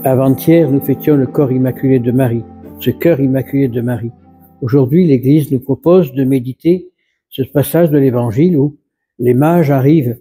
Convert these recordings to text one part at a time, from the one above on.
Avant-hier, nous fêtions le corps immaculé de Marie, ce cœur immaculé de Marie. Aujourd'hui, l'Église nous propose de méditer ce passage de l'Évangile où les mages arrivent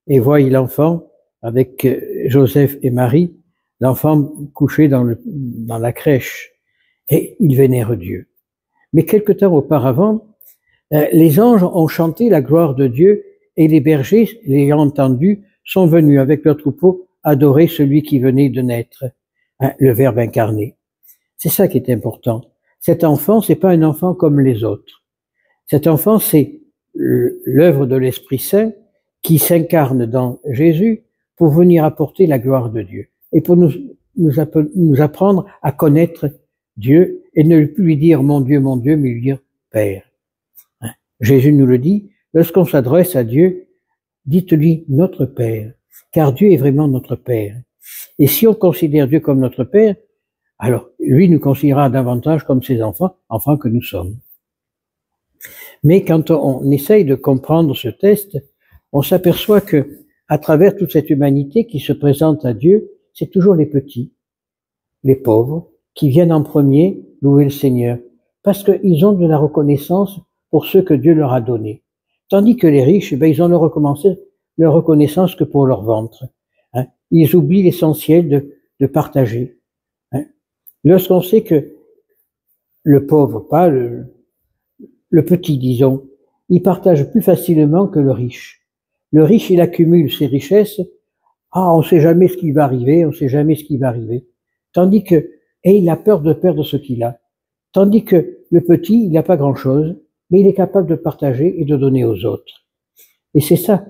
et voient l'enfant avec Joseph et Marie, l'enfant couché dans la crèche, et ils vénèrent Dieu. Mais quelque temps auparavant, les anges ont chanté la gloire de Dieu et les bergers, l'ayant entendu, sont venus avec leur troupeau adorer celui qui venait de naître, le Verbe incarné. C'est ça qui est important. Cet enfant, c'est pas un enfant comme les autres. Cet enfant, c'est l'œuvre de l'Esprit Saint qui s'incarne dans Jésus pour venir apporter la gloire de Dieu et pour nous apprendre à connaître Dieu et ne plus lui dire mon Dieu, mais lui dire Père. Jésus nous le dit, lorsqu'on s'adresse à Dieu, dites-lui notre Père, car Dieu est vraiment notre Père. Et si on considère Dieu comme notre Père, alors lui nous considérera davantage comme ses enfants que nous sommes. Mais quand on essaye de comprendre ce texte, on s'aperçoit que, à travers toute cette humanité qui se présente à Dieu, c'est toujours les petits, les pauvres, qui viennent en premier louer le Seigneur, parce qu'ils ont de la reconnaissance pour ce que Dieu leur a donné. Tandis que les riches, ils ont leur reconnaissance que pour leur ventre. Ils oublient l'essentiel de partager. Lorsqu'on sait que le pauvre, pas le petit, disons, il partage plus facilement que le riche. Le riche, il accumule ses richesses. On ne sait jamais ce qui va arriver, Tandis que, et il a peur de perdre ce qu'il a. Tandis que le petit, il n'a pas grand-chose, mais il est capable de partager et de donner aux autres. Et c'est ça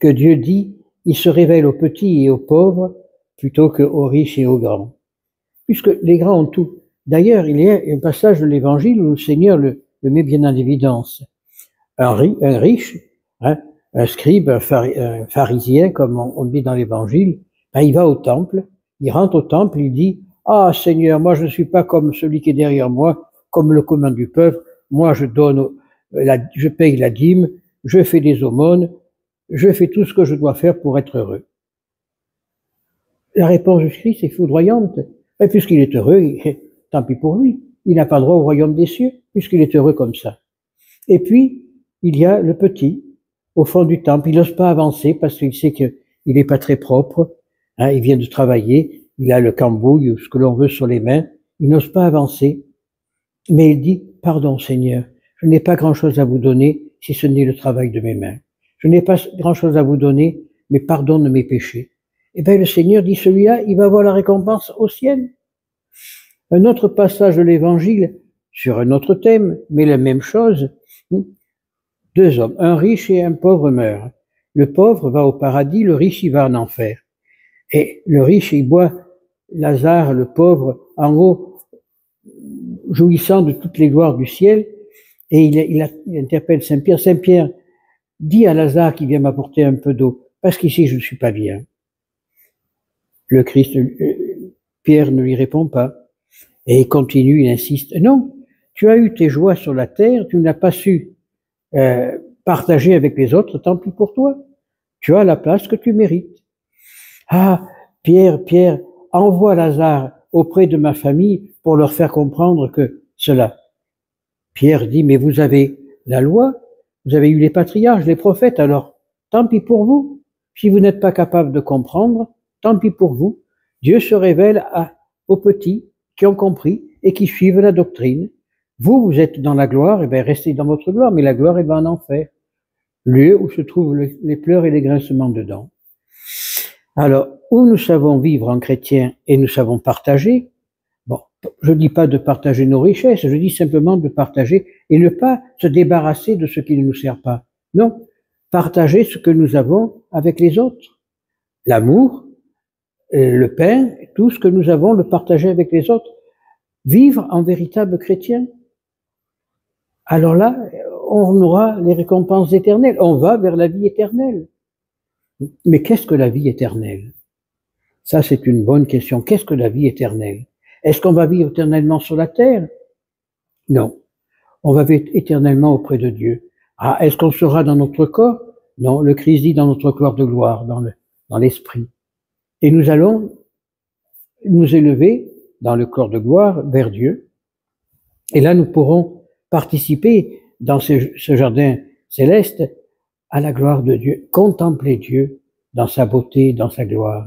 que Dieu dit, il se révèle aux petits et aux pauvres plutôt qu'aux riches et aux grands. Puisque les grands ont tout. D'ailleurs, il y a un passage de l'Évangile où le Seigneur le met bien en évidence. Un riche, un scribe, un pharisien, comme on dit dans l'Évangile, il va au temple, il rentre au temple, il dit « Ah Seigneur, moi je ne suis pas comme celui qui est derrière moi, comme le commun du peuple, moi je paye la dîme, je fais des aumônes, je fais tout ce que je dois faire pour être heureux. » La réponse du Christ est foudroyante. Et puisqu'il est heureux, tant pis pour lui. Il n'a pas droit au royaume des cieux, puisqu'il est heureux comme ça. Et puis, il y a le petit, au fond du temple. Il n'ose pas avancer parce qu'il sait qu'il n'est pas très propre. Il vient de travailler, il a le cambouis ou ce que l'on veut sur les mains. Il n'ose pas avancer. Mais il dit, pardon Seigneur, je n'ai pas grand-chose à vous donner si ce n'est le travail de mes mains. Je n'ai pas grand-chose à vous donner, mais pardonne mes péchés. Eh bien, le Seigneur dit, celui-là, il va avoir la récompense au ciel. Un autre passage de l'Évangile, sur un autre thème, mais la même chose. 2 hommes, un riche et un pauvre meurent. Le pauvre va au paradis, le riche, il va en enfer. Et le riche, il voit Lazare, le pauvre, en haut, jouissant de toutes les gloires du ciel, et il interpelle Saint-Pierre. Saint-Pierre, dis à Lazare qu'il vient m'apporter un peu d'eau, parce qu'ici, je ne suis pas bien. Le Christ, Pierre ne lui répond pas. Et il continue, il insiste. Non, tu as eu tes joies sur la terre, tu n'as pas su partager avec les autres, tant pis pour toi. Tu as la place que tu mérites. Ah, Pierre, envoie Lazare auprès de ma famille pour leur faire comprendre que cela. Pierre dit, mais vous avez la loi, vous avez eu les patriarches, les prophètes, alors tant pis pour vous. Si vous n'êtes pas capable de comprendre, tant pis pour vous. Dieu se révèle aux petits qui ont compris et qui suivent la doctrine. Vous êtes dans la gloire, et bien restez dans votre gloire, mais la gloire, va en enfer. Lieu où se trouvent les pleurs et les grincements de dents. Alors, où nous savons vivre en chrétien et nous savons partager, je ne dis pas de partager nos richesses, je dis simplement de partager et ne pas se débarrasser de ce qui ne nous sert pas. Non, partager ce que nous avons avec les autres. L'amour, le pain, tout ce que nous avons, le partager avec les autres. Vivre en véritable chrétien. Alors là, on aura les récompenses éternelles. On va vers la vie éternelle. Mais qu'est-ce que la vie éternelle? Ça, c'est une bonne question. Qu'est-ce que la vie éternelle? Est-ce qu'on va vivre éternellement sur la terre? Non. On va vivre éternellement auprès de Dieu. Est-ce qu'on sera dans notre corps? Non, le Christ dit dans notre corps de gloire, dans l'esprit. Et nous allons nous élever dans le corps de gloire vers Dieu. Et là, nous pourrons participer dans ce jardin céleste à la gloire de Dieu, contempler Dieu dans sa beauté, dans sa gloire.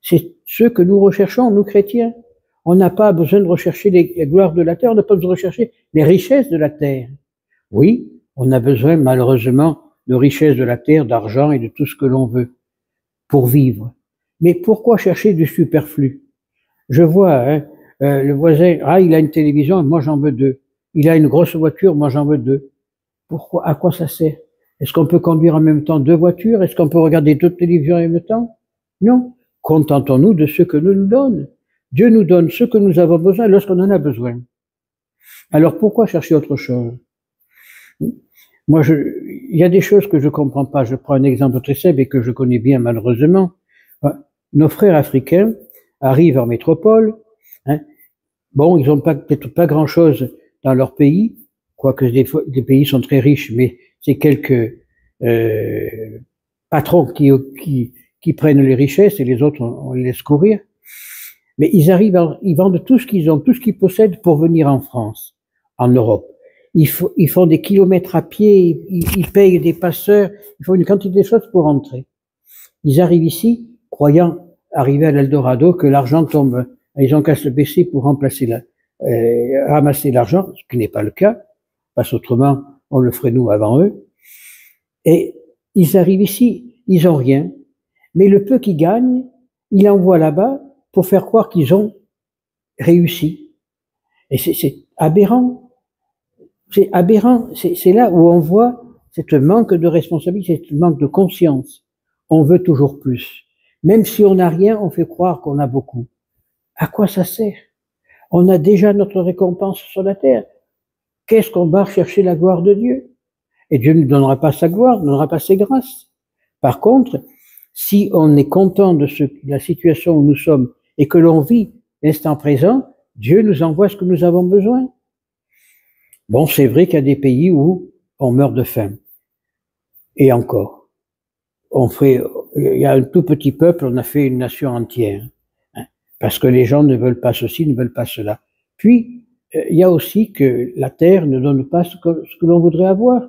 C'est ce que nous recherchons, nous chrétiens. On n'a pas besoin de rechercher les gloires de la terre, on n'a pas besoin de rechercher les richesses de la terre. Oui, on a besoin malheureusement de richesses de la terre, d'argent et de tout ce que l'on veut pour vivre. Mais pourquoi chercher du superflu? Je vois le voisin, il a une télévision, moi j'en veux deux. Il a une grosse voiture, moi j'en veux deux. Pourquoi? À quoi ça sert? Est-ce qu'on peut conduire en même temps deux voitures? Est-ce qu'on peut regarder deux télévisions en même temps? Non. Contentons-nous de ce que nous donne. Dieu nous donne ce que nous avons besoin lorsqu'on en a besoin. Alors pourquoi chercher autre chose? Moi, il y a des choses que je comprends pas. Je prends un exemple très simple et que je connais bien malheureusement. Nos frères africains arrivent en métropole. Bon, ils n'ont peut-être pas grand-chose dans leur pays, quoique des pays sont très riches, mais c'est quelques patrons qui prennent les richesses et les autres, on les laisse courir. Mais ils vendent tout ce qu'ils ont, tout ce qu'ils possèdent pour venir en France, en Europe. Ils font des kilomètres à pied, ils payent des passeurs, ils font une quantité de choses pour entrer. Ils arrivent ici, croyant arriver à l'Eldorado, que l'argent tombe. Ils ont qu'à se baisser pour ramasser l'argent, ce qui n'est pas le cas, parce qu'autrement, on le ferait nous avant eux. Et ils arrivent ici, ils ont rien. Mais le peu qu'ils gagnent, ils l'envoient là-bas pour faire croire qu'ils ont réussi. Et c'est aberrant. C'est aberrant. C'est là où on voit cette manque de responsabilité, cette manque de conscience. On veut toujours plus. Même si on n'a rien, on fait croire qu'on a beaucoup. À quoi ça sert? On a déjà notre récompense sur la terre. Qu'est-ce qu'on va chercher la gloire de Dieu? Et Dieu ne donnera pas sa gloire, ne donnera pas ses grâces. Par contre, si on est content de la situation où nous sommes et que l'on vit l'instant présent, Dieu nous envoie ce que nous avons besoin. Bon, c'est vrai qu'il y a des pays où on meurt de faim. Et encore. Il y a un tout petit peuple, on a fait une nation entière. Parce que les gens ne veulent pas ceci, ne veulent pas cela. Puis, il y a aussi que la terre ne donne pas ce que l'on voudrait avoir.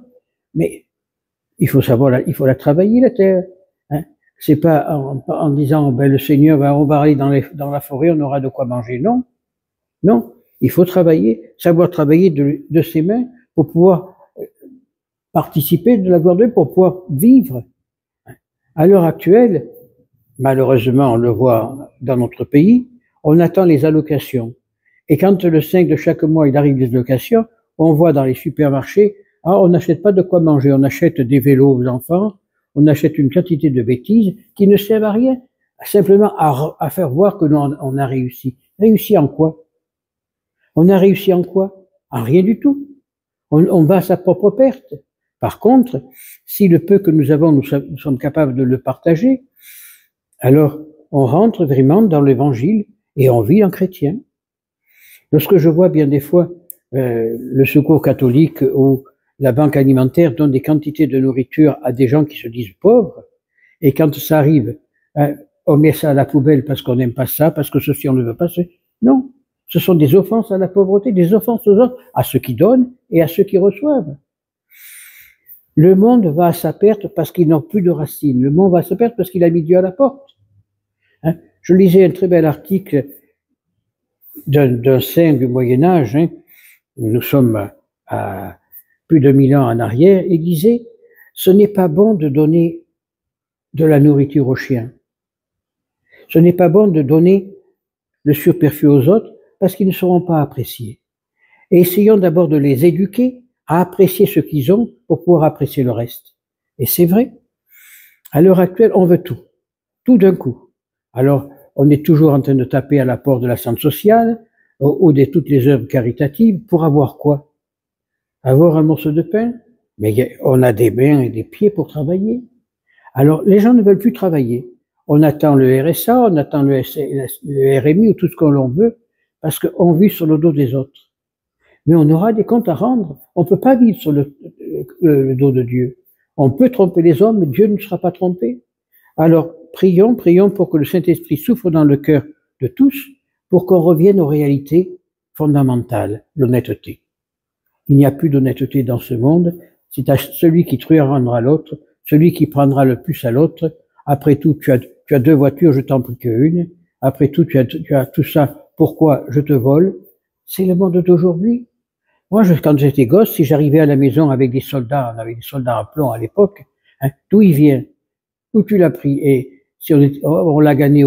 Mais il faut savoir, il faut la travailler, la terre. C'est pas en disant, le Seigneur, on va aller dans la forêt, on aura de quoi manger. Non. Non. Il faut travailler, savoir travailler de ses mains pour pouvoir participer de la gloire de Dieu, pour pouvoir vivre. À l'heure actuelle, malheureusement, on le voit dans notre pays, on attend les allocations. Et quand le 5 de chaque mois, il arrive les allocations, on voit dans les supermarchés, on n'achète pas de quoi manger, on achète des vélos aux enfants, on achète une quantité de bêtises qui ne servent à rien, simplement à faire voir que on a réussi. Réussi en quoi? On a réussi en quoi? En rien du tout. On va à sa propre perte. Par contre, si le peu que nous avons, nous sommes capables de le partager, alors on rentre vraiment dans l'évangile et on vit en chrétien. Lorsque je vois bien des fois le Secours catholique ou la banque alimentaire donne des quantités de nourriture à des gens qui se disent pauvres, et quand ça arrive, on met ça à la poubelle parce qu'on n'aime pas ça, parce que ceci on ne veut pas. Non, ce sont des offenses à la pauvreté, des offenses aux autres, à ceux qui donnent et à ceux qui reçoivent. Le monde va à sa perte parce qu'il n'a plus de racines. Le monde va à sa perte parce qu'il a mis Dieu à la porte. Je lisais un très bel article d'un saint du Moyen-Âge, nous sommes à plus de 1000 ans en arrière, il disait, ce n'est pas bon de donner de la nourriture aux chiens. Ce n'est pas bon de donner le superflu aux autres parce qu'ils ne seront pas appréciés. Et essayons d'abord de les éduquer à apprécier ce qu'ils ont pour pouvoir apprécier le reste. Et c'est vrai. À l'heure actuelle, on veut tout d'un coup. Alors, on est toujours en train de taper à la porte de la centre sociale ou de toutes les œuvres caritatives pour avoir quoi? Avoir un morceau de pain? Mais on a des mains et des pieds pour travailler. Alors, les gens ne veulent plus travailler. On attend le RSA, on attend le RMI ou tout ce qu'on veut parce qu'on vit sur le dos des autres. Mais on aura des comptes à rendre. On ne peut pas vivre sur le dos de Dieu. On peut tromper les hommes, mais Dieu ne sera pas trompé. Alors, prions pour que le Saint-Esprit souffre dans le cœur de tous, pour qu'on revienne aux réalités fondamentales, l'honnêteté. Il n'y a plus d'honnêteté dans ce monde, c'est à celui qui truandra l'autre, celui qui prendra le plus à l'autre. Après tout, tu as deux voitures, je t'en prie qu'une. Après tout, tu as tout ça, pourquoi je te vole? C'est le monde d'aujourd'hui. Moi, quand j'étais gosse, si j'arrivais à la maison avec des soldats, on avait des soldats à plomb à l'époque, hein, d'où il vient? Où tu l'as pris? Et si on l'a gagné,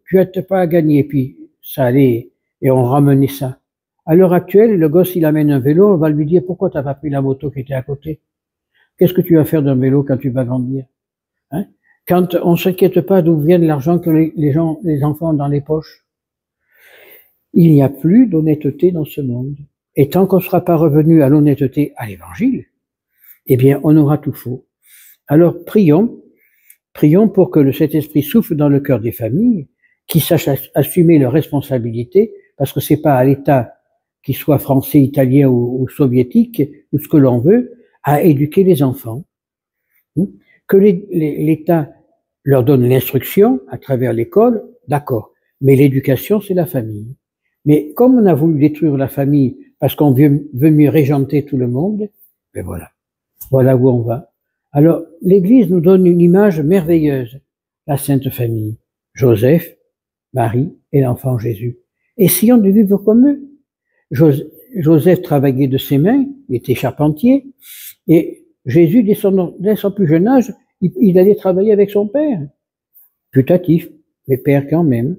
tu n'as pas gagné, et puis ça allait, et on ramenait ça. À l'heure actuelle, le gosse, il amène un vélo, on va lui dire, pourquoi t'as pas pris la moto qui était à côté? Qu'est-ce que tu vas faire d'un vélo quand tu vas grandir? Hein? Quand on s'inquiète pas d'où vient l'argent que les enfants ont dans les poches. Il n'y a plus d'honnêteté dans ce monde. Et tant qu'on ne sera pas revenu à l'honnêteté, à l'évangile, eh bien, on aura tout faux. Alors, prions pour que le Saint-Esprit souffle dans le cœur des familles, qui sachent assumer leurs responsabilités, parce que c'est pas à l'État, qu'il soit français, italien ou soviétique, ou ce que l'on veut, à éduquer les enfants. Que l'État leur donne l'instruction à travers l'école, d'accord. Mais l'éducation, c'est la famille. Mais comme on a voulu détruire la famille parce qu'on veut mieux régenter tout le monde, ben voilà. Voilà où on va. Alors, l'Église nous donne une image merveilleuse. La Sainte Famille. Joseph, Marie et l'enfant Jésus. Essayons de vivre comme eux. Joseph travaillait de ses mains, il était charpentier, et Jésus, dès son plus jeune âge, il allait travailler avec son père. Putatif, mais père quand même.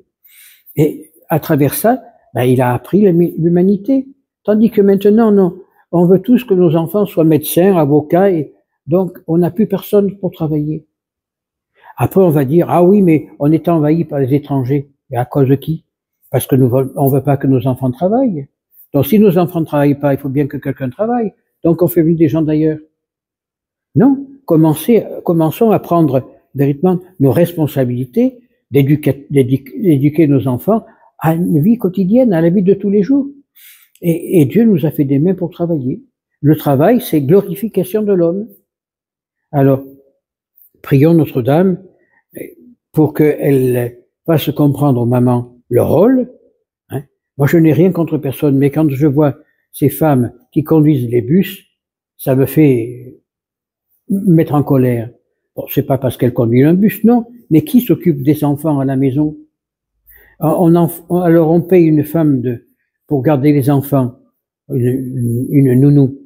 Et à travers ça, ben, il a appris l'humanité. Tandis que maintenant, non, on veut tous que nos enfants soient médecins, avocats, et donc on n'a plus personne pour travailler. Après, on va dire, ah oui, mais on est envahi par les étrangers. Et à cause de qui? Parce que on veut pas que nos enfants travaillent. Donc si nos enfants ne travaillent pas, il faut bien que quelqu'un travaille. Donc on fait venir des gens d'ailleurs. Non, commençons à prendre véritablement nos responsabilités d'éduquer nos enfants à une vie quotidienne, à la vie de tous les jours. Et Dieu nous a fait des mains pour travailler. Le travail, c'est glorification de l'homme. Alors, prions Notre-Dame pour qu'elle fasse comprendre aux mamans le rôle. Hein. Moi, je n'ai rien contre personne, mais quand je vois ces femmes qui conduisent les bus, ça me fait mettre en colère. Bon, c'est pas parce qu'elles conduisent un bus, non, mais qui s'occupe des enfants à la maison? Alors on paye une femme pour garder les enfants, une nounou.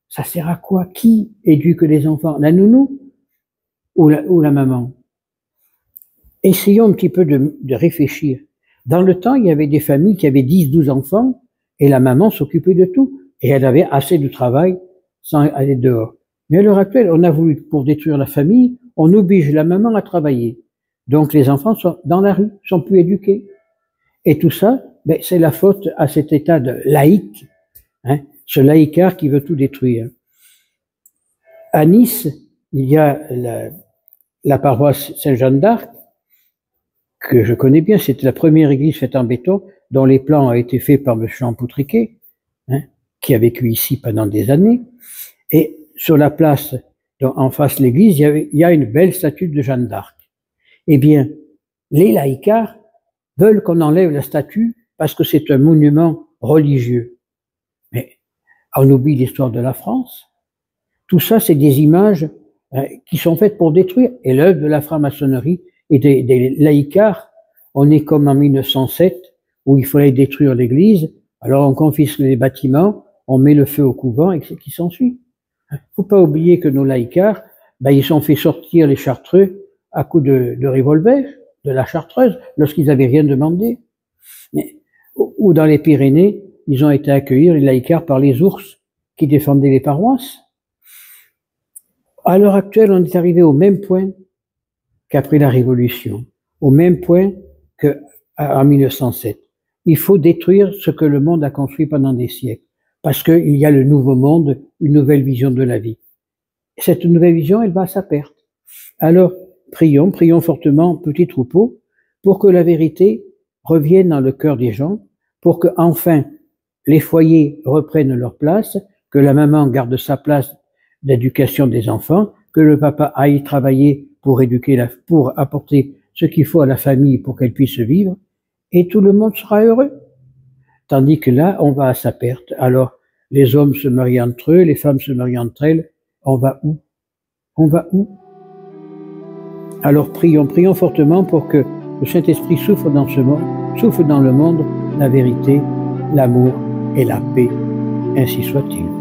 Ça sert à quoi? Qui éduque les enfants? La nounou ou la maman? Essayons un petit peu de réfléchir. Dans le temps, il y avait des familles qui avaient 10, 12 enfants et la maman s'occupait de tout. Et elle avait assez de travail sans aller dehors. Mais à l'heure actuelle, on a voulu, pour détruire la famille, on oblige la maman à travailler. Donc les enfants sont dans la rue, sont plus éduqués. Et tout ça, ben, c'est la faute à cet état de laïque, hein, ce laïcard qui veut tout détruire. À Nice, il y a la paroisse Saint-Jean d'Arc, que je connais bien, c'était la première église faite en béton, dont les plans ont été faits par M. Jean Poutriquet, hein, qui a vécu ici pendant des années. Et sur la place, en face de l'église, il y a une belle statue de Jeanne d'Arc. Eh bien, les laïcards veulent qu'on enlève la statue parce que c'est un monument religieux. Mais on oublie l'histoire de la France. Tout ça, c'est des images qui sont faites pour détruire. Et l'œuvre de la franc-maçonnerie et des laïcards, on est comme en 1907, où il fallait détruire l'église. Alors on confisque les bâtiments, on met le feu au couvent et ce qui s'ensuit. Faut pas oublier que nos laïcards, ben, ils ont fait sortir les chartreux à coups de revolver, de la chartreuse, lorsqu'ils n'avaient rien demandé. Ou dans les Pyrénées, ils ont été accueillis, les laïcards, par les ours qui défendaient les paroisses. À l'heure actuelle, on est arrivé au même point qu'après la Révolution, au même point qu'en 1907. Il faut détruire ce que le monde a construit pendant des siècles, parce qu'il y a le nouveau monde, une nouvelle vision de la vie. Cette nouvelle vision, elle va à sa perte. Alors, prions fortement, petit troupeau, pour que la vérité revienne dans le cœur des gens, pour que enfin les foyers reprennent leur place, que la maman garde sa place d'éducation des enfants, que le papa aille travailler pour apporter ce qu'il faut à la famille pour qu'elle puisse vivre, et tout le monde sera heureux. Tandis que là, on va à sa perte. Alors, les hommes se marient entre eux, les femmes se marient entre elles. On va où? On va où? Alors prions, prions fortement pour que le Saint-Esprit souffle dans le monde la vérité, l'amour et la paix. Ainsi soit-il.